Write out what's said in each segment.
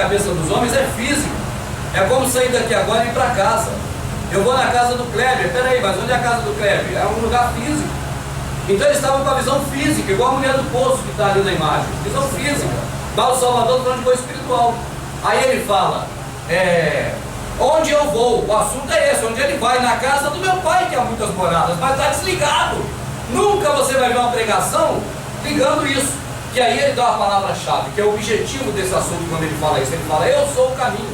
cabeça dos homens é físico. É como sair daqui agora e ir para casa. Eu vou na casa do Kleber. Peraí, mas onde é a casa do Kleber? É um lugar físico. Então eles estavam com a visão física, igual a mulher do poço que está ali na imagem. Visão física. Mas o Salvador está falando de coisa espiritual. Aí ele fala, onde eu vou? O assunto é esse, onde ele vai? Na casa do meu pai, que há muitas moradas, mas está desligado. Nunca você vai ver uma pregação ligando isso. Que aí ele dá uma palavra-chave, que é o objetivo desse assunto quando ele fala isso. Ele fala, eu sou o caminho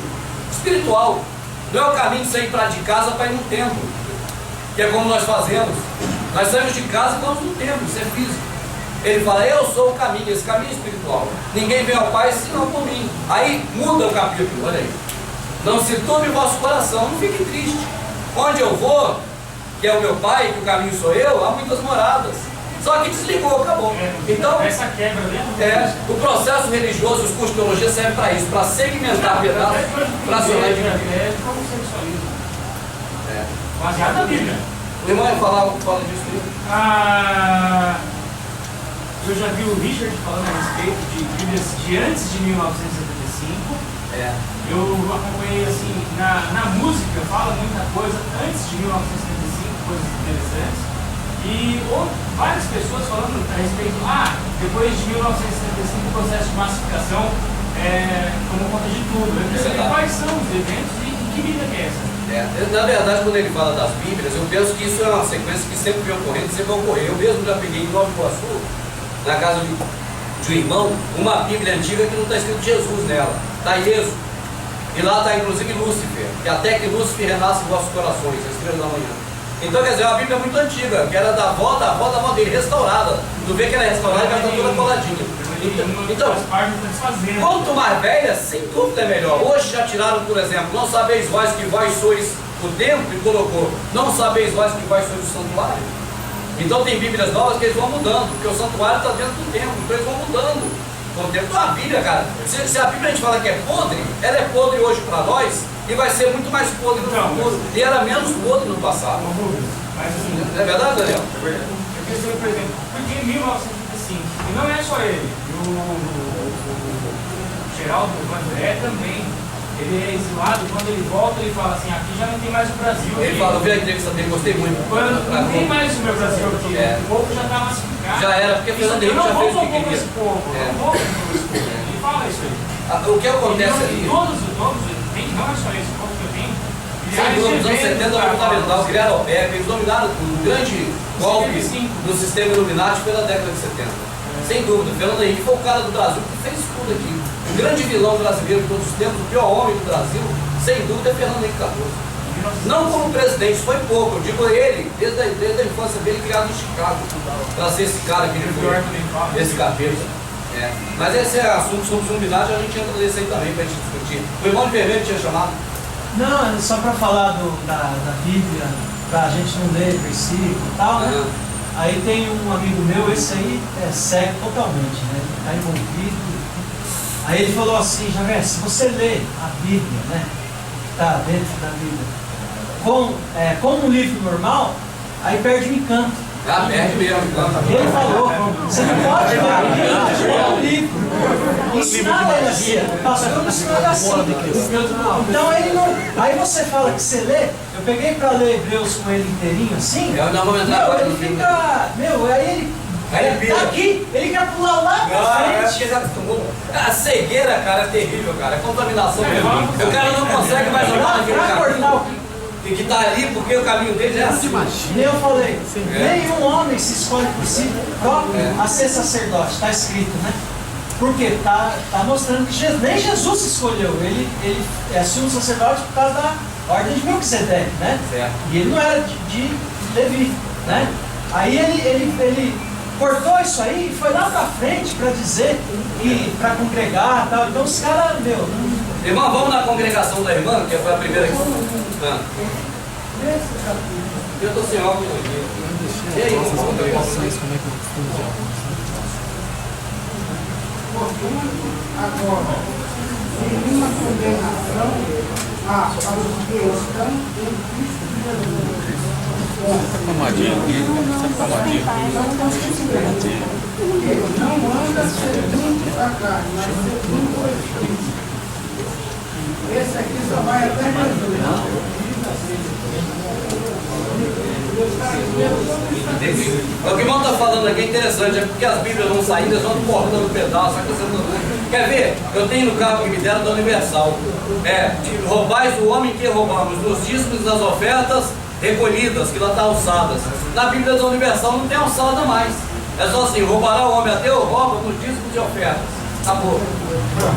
espiritual. Não é o caminho de sair de casa para ir no templo, que é como nós fazemos. Nós saímos de casa e vamos no templo, isso é físico. Ele fala, eu sou o caminho, esse caminho espiritual. Ninguém vem ao Pai senão por mim. Aí muda o capítulo, olha aí. Não se turbe o vosso coração, não fique triste. Onde eu vou, que é o meu Pai, que o caminho sou eu, há muitas moradas. Só que desligou, acabou. Então, essa quebra dentro o processo religioso, os cursos de teologia servem para isso, para segmentar pedaços, para acionar de homossexualismo. Baseado na Bíblia. O irmão ia falar disso aí? Eu já vi o Richard falando a respeito de Bíblias de antes de 1975. Eu acompanhei assim, na música fala muita coisa antes de 1975, coisas interessantes. E várias pessoas falando a respeito, depois de 1975 o processo de massificação tomou conta de tudo. Eu queria saber quais são os eventos e que Bíblia é essa? Na verdade, quando ele fala das Bíblias, eu penso que isso é uma sequência que sempre vem ocorrendo, sempre vai ocorrer. Eu mesmo já peguei em Nova Iguaçu, na casa de um irmão, uma Bíblia antiga que não está escrito Jesus nela, está Êxodo. E lá está inclusive Lúcifer, que até que Lúcifer renasce em vossos corações, às 3 da manhã. Então, quer dizer, é uma Bíblia muito antiga, que era da avó dele, restaurada. Tu vê que ela é restaurada e vai estar toda coladinha. Então, quanto mais velha, sem dúvida é melhor. Hoje já tiraram, por exemplo, não sabeis vós que vós sois o templo, e colocou, não sabeis vós que vós sois o santuário. Então tem Bíblias novas que eles vão mudando, porque o santuário está dentro do templo, então eles vão mudando. Com o tempo, então a Bíblia, cara, se a Bíblia a gente fala que é podre, ela é podre hoje para nós, e vai ser muito mais podre no futuro. E era menos podre no passado. Mas, assim, é verdade, Daniel? É verdade. Eu queria saber, por exemplo, porque em 1935, e não é só ele, o Geraldo Vandré também, ele é exilado, quando ele volta, ele fala assim, aqui já não tem mais o Brasil. Ele fala, eu vi a entrevista dele, gostei muito. Não tem mais o meu Brasil aqui, o povo já está massificado. Já era, porque Fernando Henrique já fez o que queria. Esse povo, eu não vou compor esse povo. Ele fala isso aí. O que acontece ali? Todos, não é só esse povo que eu tenho. Nos anos 70 era fundamental, criaram a OPEP, eles dominaram tudo. O grande golpe do sistema Illuminati foi na década de 70. Sem dúvida, Fernando Henrique foi o cara do Brasil que fez tudo aqui. O grande vilão brasileiro de todos os tempos, o pior homem do Brasil, sem dúvida, é Fernando Henrique Cardoso. Não como presidente, foi pouco. Eu digo ele, desde a infância dele, criado em Chicago, para ser esse cara que ele foi, esse capeta. Mas esse é assunto sobre Illuminati, a gente entra nesse aí também para a gente discutir. O irmão de Vermelho tinha chamado. Não, só para falar da Bíblia, para a gente não ler versículo e tal, né? Aí tem um amigo meu, esse aí é cego totalmente, né? Ele está envolvido. Aí ele falou assim, Javé, se você lê a Bíblia, né? Que está dentro da Bíblia, como um livro normal, aí perde o encanto. Perde mesmo. Ele falou, você não pode ler a Bíblia, é um livro. Ensinar ele assim, pastor, eu ensinar ele assim. Então ele não. Aí você fala que você lê, eu peguei para ler Hebreus com ele inteirinho assim. Ele fica. Aí ele tá aqui, ele quer pular lá pra frente. A cegueira, cara, é terrível, cara. É contaminação mesmo. O cara não consegue mais jogar naquele caminho que está ali, porque o caminho dele é assim. E eu falei, nenhum homem se escolhe por si próprio a ser sacerdote, está escrito, né? Porque está mostrando que nem Jesus se escolheu, ele é sumo sacerdote por causa da ordem de Melquisedeque, né? E ele não era de Levi, né? Aí ele cortou isso aí e foi lá para frente para dizer que para congregar e tal. Então os caras, Irmão, vamos na congregação da irmã, que foi a primeira que. Eu estou sem óculos aqui. E aí, como é que eu costumo dizer? Agora, nenhuma condenação aos que estão em Cristo Jesus. Ele não anda segundo a carne, mas segundo o Espírito. vai até Jesus. O que o irmão está falando aqui é interessante, é porque as Bíblias vão saindo, eles vão cortando pedaços. Quer ver? Eu tenho no carro que me deram da Universal. Roubais do homem que roubamos, nos dízimos das ofertas recolhidas, que lá está alçadas. Na Bíblia da Universal não tem alçada mais. É só assim, roubará o homem até o rouba nos dízimos de ofertas. Acabou.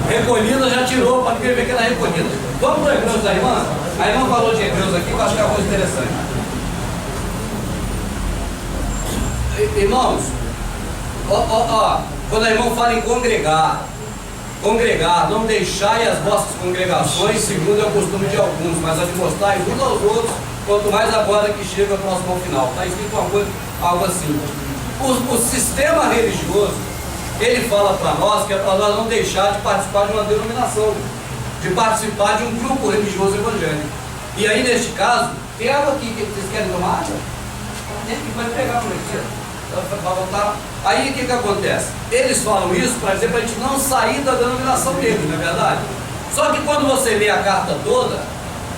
Recolhida já tirou para ninguém ver que era recolhida. Vamos para Hebreus da irmã? A irmã falou de Hebreus aqui, que eu acho que é uma coisa interessante. Irmãos, quando a irmã fala em congregar, não deixai as vossas congregações, segundo é o costume de alguns, mas a de mostrar uns aos outros, quanto mais agora que chega próximo ao final. Está escrito uma coisa, algo assim. O sistema religioso, ele fala para nós que é para nós não deixar de participar de uma denominação, de participar de um grupo religioso evangélico. E aí, neste caso, tem água aqui, que vocês querem tomar água? Tem que vai pegar por aqui. Aí o que acontece? Eles falam isso para dizer para a gente não sair da denominação deles, não é verdade? Só que quando você lê a carta toda,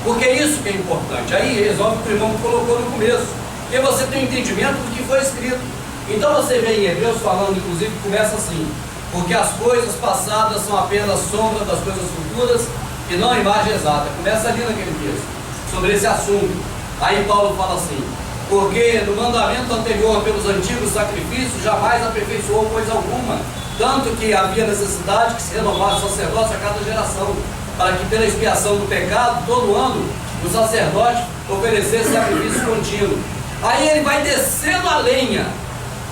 porque é isso que é importante, aí resolve o que o irmão colocou no começo, porque você tem um entendimento do que foi escrito. Então você vê em Hebreus falando, inclusive, que começa assim: porque as coisas passadas são apenas sombra das coisas futuras e não a imagem exata. Começa ali naquele texto, sobre esse assunto. Aí Paulo fala assim: porque no mandamento anterior pelos antigos sacrifícios jamais aperfeiçoou coisa alguma, tanto que havia necessidade que se renovasse o sacerdócio a cada geração, para que pela expiação do pecado, todo ano, o sacerdote oferecesse sacrifício contínuo. Aí ele vai descendo a lenha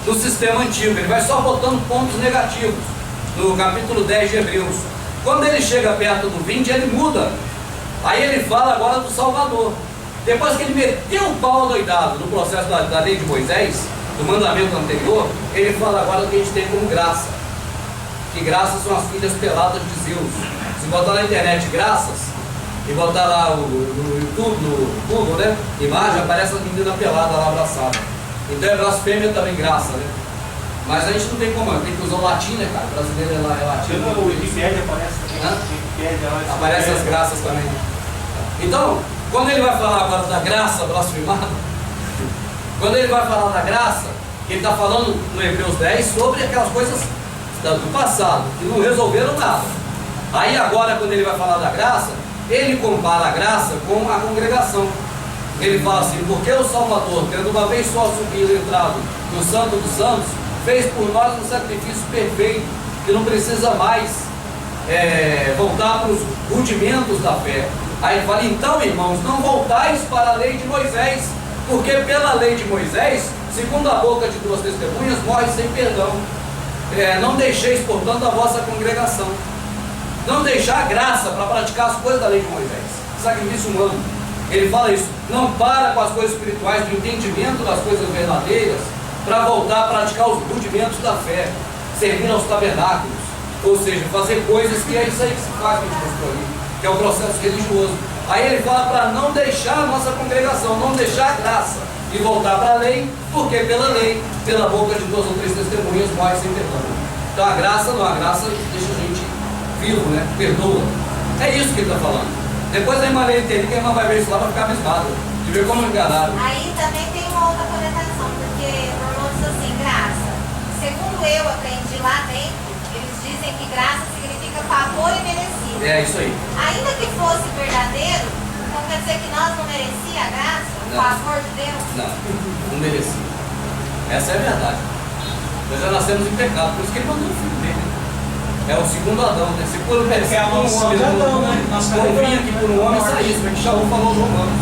do sistema antigo, ele vai só botando pontos negativos, no capítulo 10 de Hebreus. Quando ele chega perto do 20, ele muda. Aí ele fala agora do Salvador. Depois que ele meteu o pau doidado no processo da lei de Moisés, do mandamento anterior, ele fala agora do que a gente tem como graça. Que graças são as filhas peladas de Zeus. Se botar na internet graças, e botar lá no YouTube, no Google, né? Imagem, aparece a menina pelada lá abraçada. Então é blasfêmia também graça, né? Mas a gente não tem como, tem que usar o latim, né, cara? O brasileiro é latino. O Wikipedia aparece também. Aparece as graças também. Então, quando ele vai falar agora da graça blasfemada, quando ele vai falar da graça, ele está falando no Hebreus 10 sobre aquelas coisas do passado, que não resolveram nada. Aí agora, quando ele vai falar da graça, ele compara a graça com a congregação. Ele fala assim: porque o Salvador, tendo uma vez só subido e entrado no Santo dos Santos, fez por nós um sacrifício perfeito, que não precisa mais voltar para os rudimentos da fé. Aí ele fala: então, irmãos, não voltais para a lei de Moisés, porque pela lei de Moisés, segundo a boca de duas testemunhas, morre sem perdão. Não deixeis, portanto, a vossa congregação. Não deixar a graça para praticar as coisas da lei de Moisés, sacrifício humano. Ele fala isso: não para com as coisas espirituais, do entendimento das coisas verdadeiras, para voltar a praticar os rudimentos da fé, servir aos tabernáculos, ou seja, fazer coisas que é isso aí que se faz, que é o processo religioso. Aí ele fala para não deixar a nossa congregação, não deixar a graça e voltar para a lei, porque pela lei, pela boca de duas ou três testemunhas, morre sem perdão. Então a graça não, a graça deixa a gente vivo, né? Perdoa. É isso que ele está falando. Depois a irmã vai entender que a irmã vai ver isso lá, vai ficar abismada, de ver como enganaram. Aí também tem uma outra conotação, porque o irmão diz assim: graça. Segundo eu aprendi lá dentro, eles dizem que graça significa favor imerecido. É isso aí. Ainda que fosse verdadeiro, então quer dizer que nós não merecíamos a graça, o favor de Deus? Não merecia. Essa é a verdade. Nós já nascemos em pecado, por isso que ele mandou o filho dele. É o segundo Adão, né? Se por merecer É a por um maldição homem, de Adão, né? convinha que por um homem saísse, porque Shaul falou aos romanos.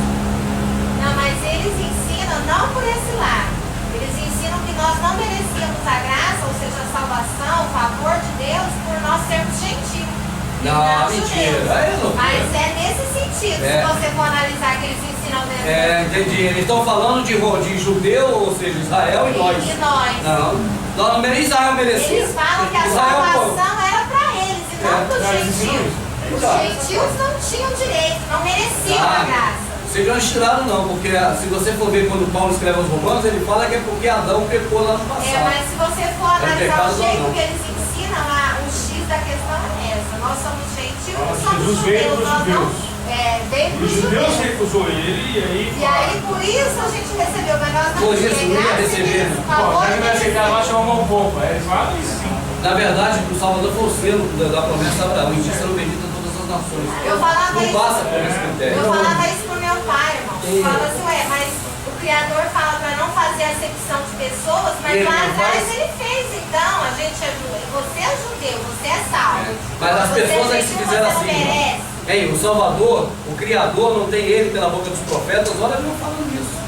Não, mas eles ensinam não por esse lado. Eles ensinam que nós não merecíamos a graça, ou seja, a salvação, o favor de Deus, por nós sermos gentios. Não, mentira. Mas é nesse sentido, se você for analisar que eles ensinam mesmo. Entendi. Eles estão falando de judeu, ou seja, Israel e nós. E nós. Não, Israel merecia. Eles falam que a salvação era para eles e não para os gentios. Os gentios não tinham direito, não mereciam a graça. Vocês não tiraram não, porque se você for ver quando Paulo escreve aos Romanos, ele fala que é porque Adão pecou lá no passado. Mas se você for analisar o jeito que eles ensinam, o X da questão é essa. Nós somos gentios, não somos judeus. Nós não veio para Os os judeus judeus. recusou ele E aí, por isso a gente recebeu, mas nós não Por isso tínhamos não ia graça receber, e né? Pô, favor já que vai aceitar lá, dele. chamar um pouco. Eles falam isso sim. Na verdade, o Salvador foi o selo da promessa de Abraão, e serão benditas todas as nações. Eu falava Não isso. passa por esse critério. Eu falava isso pro meu pai, irmão. Sim. Falava assim, ué, mas o Criador fala para não fazer acepção de pessoas, mas Ele lá não atrás faz? ele fez. Então, a gente é judeu. Você é judeu, você é salvo. Mas as Você pessoas é é que se gentil, fizeram você não assim. merece. Hein, o Salvador, o Criador, não tem ele pela boca dos profetas, olha ele não falando isso.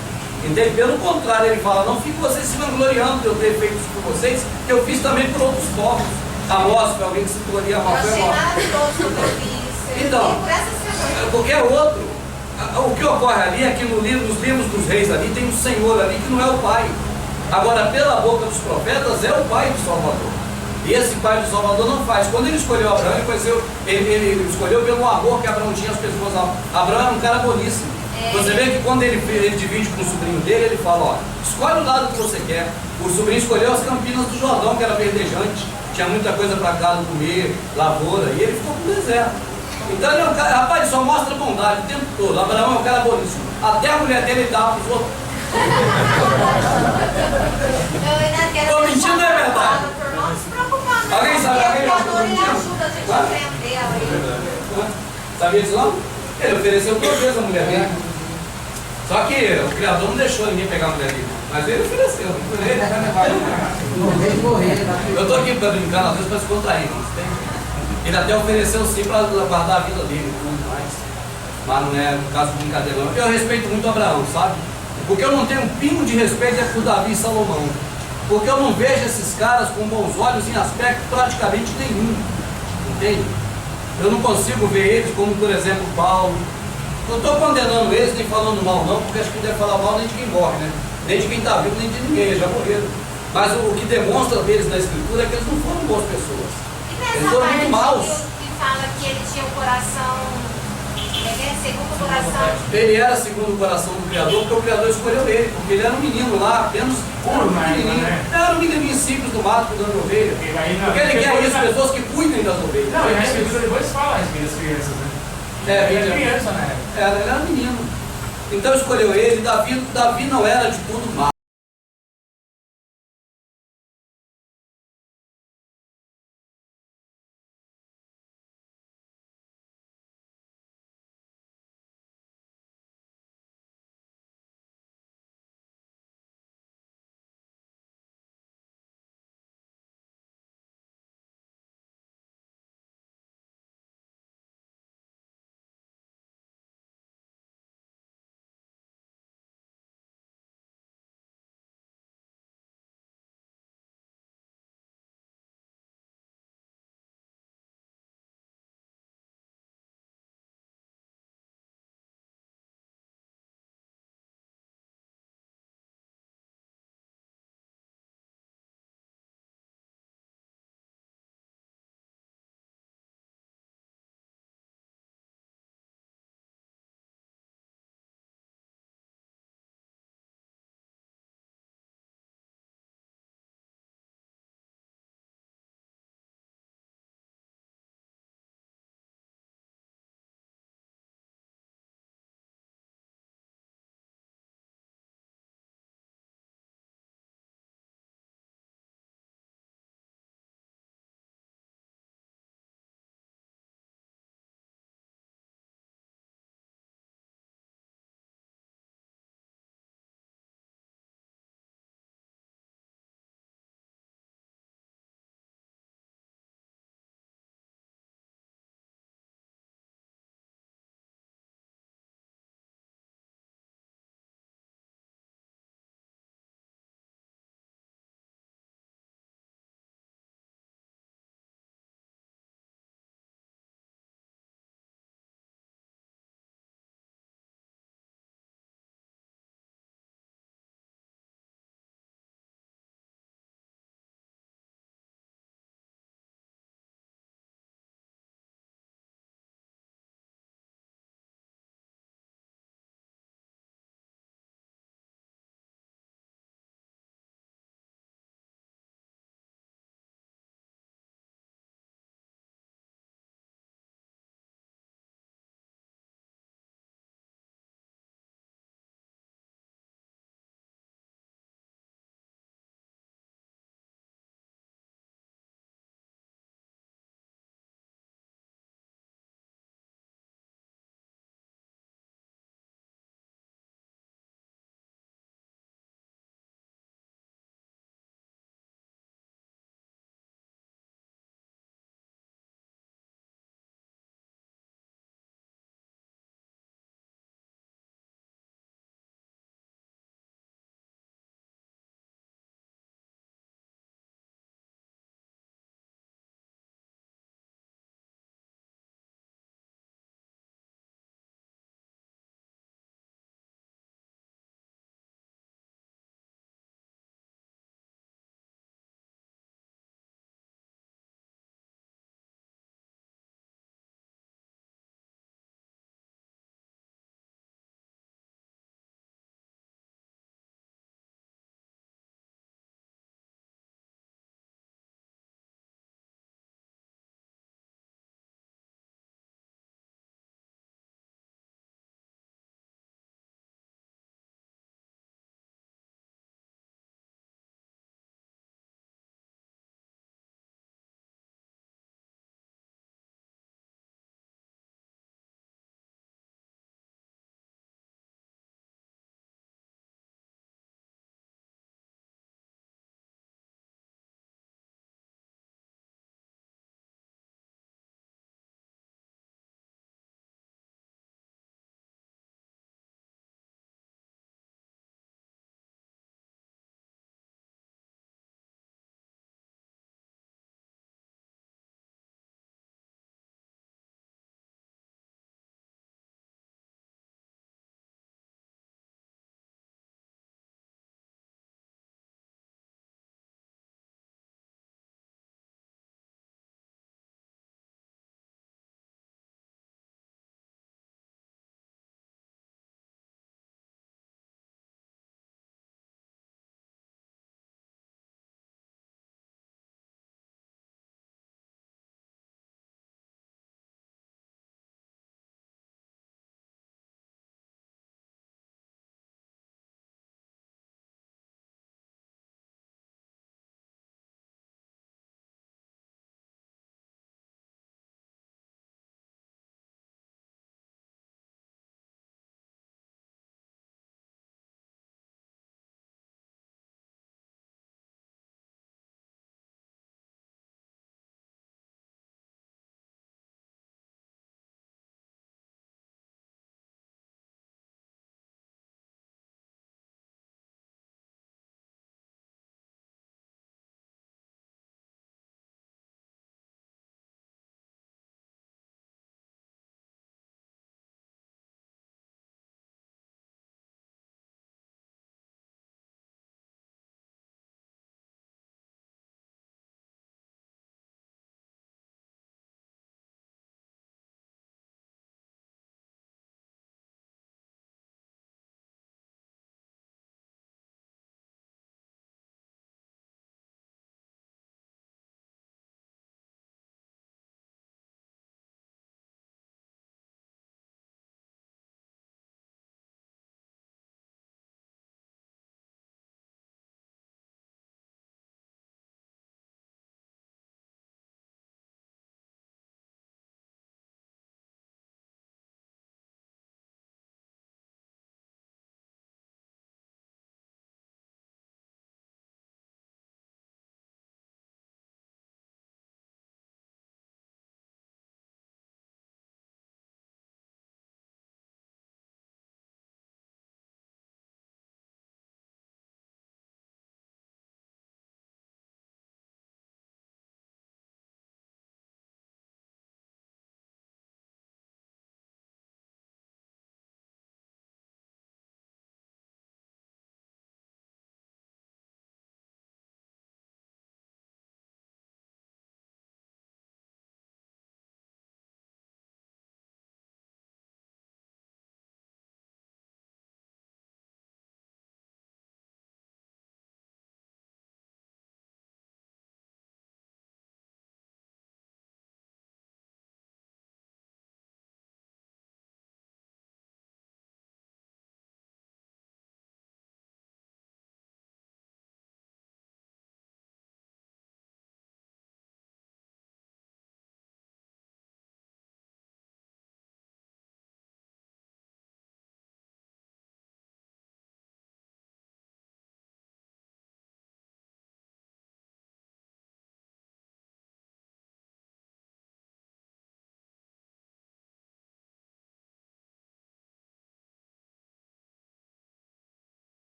Entende? Pelo contrário, ele fala, não fique vocês se vangloriando de eu ter feito isso por vocês, que eu fiz também por outros povos. Amós foi alguém que citou ali, Eu Amós foi achei Amós. maravilhoso quando eu vi isso. Eu Então, vi por essa semana. qualquer outro. O que ocorre ali é que nos livros dos reis ali tem um Senhor ali que não é o Pai. Agora, pela boca dos profetas, é o Pai do Salvador. E esse Pai do Salvador não faz. Quando ele escolheu Abraão, ele escolheu pelo amor que Abraão tinha às pessoas. Abraão era um cara boníssimo. Você vê que quando ele divide com o sobrinho dele, ele fala, ó, escolhe o lado que você quer. O sobrinho escolheu as campinas do Jordão, que era verdejante, tinha muita coisa para casa comer, lavoura, e ele ficou no deserto. Então ele é um cara, rapaz, ele só mostra bondade o tempo todo. Abraão é um cara boníssimo. Até a mulher dele dava para os outros. Eu ainda quero Tô mentindo, não é verdade? Não se preocupar, não. Alguém sabe, alguém o já Criador, ele mentindo? ajuda a gente Hã? a aprender a ler. Sabia disso não? Ele ofereceu 2 vezes a mulher dele. Só que o Criador não deixou ninguém pegar a mulher dele. Mas ele ofereceu. Eu estou aqui para brincar, às vezes para se contrair. Ele até ofereceu sim para guardar a vida dele, tudo mais. Mas não é no caso de brincadeira não. Eu respeito muito Abraão, sabe? Porque eu não tenho um pingo de respeito é por Davi e Salomão. Porque eu não vejo esses caras com bons olhos em aspecto praticamente nenhum. Entende? Eu não consigo ver eles como, por exemplo, Paulo. Não estou condenando eles nem falando mal não, porque acho que não deve falar mal nem de quem morre, né? Nem de quem está vivo, nem de ninguém, eles já morreram. Mas o que demonstra deles na Escritura é que eles não foram boas pessoas. E Eles nessa foram parte muito maus. que fala que ele tinha um coração, segundo o coração. Ele era segundo o coração do Criador, porque o Criador escolheu ele, porque ele era um menino lá, apenas pequenininho. né? Era um menininho simples do mato, cuidando de ovelha. Porque ele quer isso, pessoas que cuidem das ovelhas. Não, e na escritura depois fala a respeito das crianças, né? É, Ele era criança, né? ele era menino. Então escolheu ele. Davi não era de tudo mal.